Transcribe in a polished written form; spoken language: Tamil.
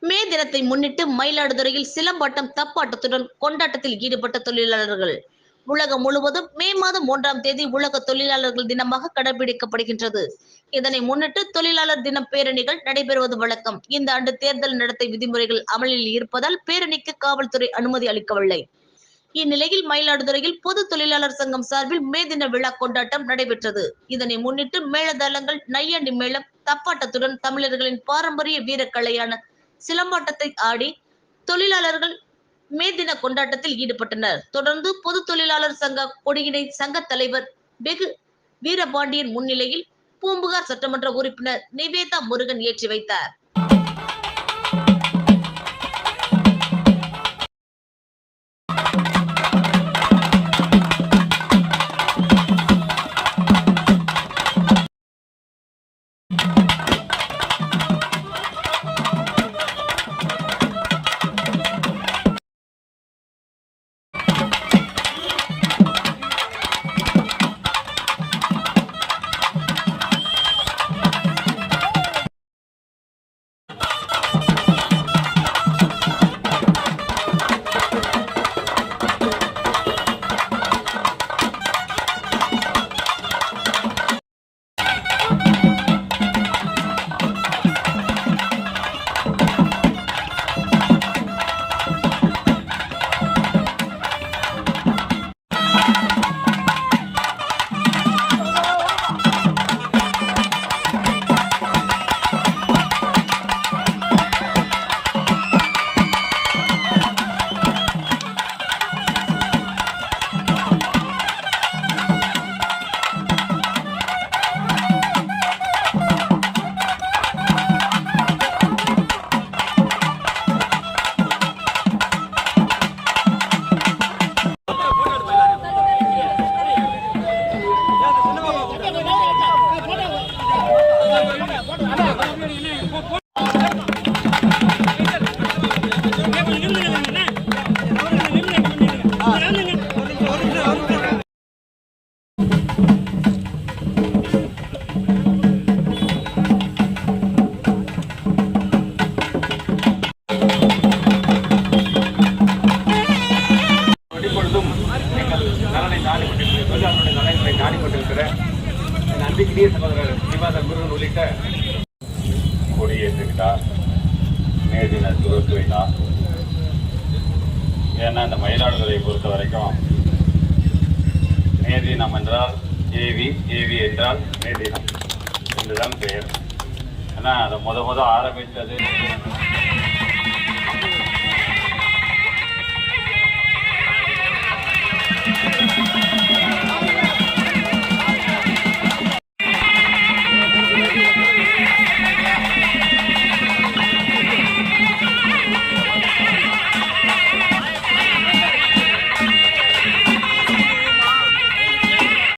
மே தினத்தை முன்னிட்டு மயிலாடுதுறையில் சிலம்பாட்டம் தப்பாட்டத்துடன் கொண்டாட்டத்தில் ஈடுபட்ட தொழிலாளர்கள். உலகம் முழுவதும் மே மாதம் 1ஆம் தேதி உலக தொழிலாளர்கள் தினமாக கடைபிடிக்கப்படுகின்றது. இதனை முன்னிட்டு தொழிலாளர் தின பேரணிகள் நடைபெறுவது வழக்கம். இந்த ஆண்டு தேர்தல் நடத்தை விதிமுறைகள் அமலில் இருப்பதால் பேரணிக்கு காவல்துறை அனுமதி அளிக்கவில்லை. இந்நிலையில் மயிலாடுதுறையில் பொது தொழிலாளர் சங்கம் சார்பில் மே தின விழா கொண்டாட்டம் நடைபெற்றது. இதனை முன்னிட்டு மேளதாளங்கள், நையாண்டி மேளம், தப்பாட்டத்துடன் தமிழர்களின் பாரம்பரிய வீரக்கலையான சிலம்பாட்டத்தை ஆடி தொழிலாளர்கள் மே தின கொண்டாட்டத்தில் ஈடுபட்டனர். தொடர்ந்து பொது தொழிலாளர் சங்க கொடியினை சங்க தலைவர் வெகு வீரபாண்டியன் முன்னிலையில் பூம்புகார் சட்டமன்ற உறுப்பினர் நிவேதா முருகன் ஏற்றி வைத்தார். நம்பிக்கையே சகோதரர் நிவாத முருகன் உள்ளிட்ட கொடியேற்றுகிறார். மே தின துவக்கு விழா. ஏன்னா இந்த மயிலாடுதுறையை பொறுத்த வரைக்கும் மே தினம் என்றால் ஏவி என்றால் மே தினம் என்றுதான் பெயர். ஏன்னா அதை முத ஆரம்பித்தது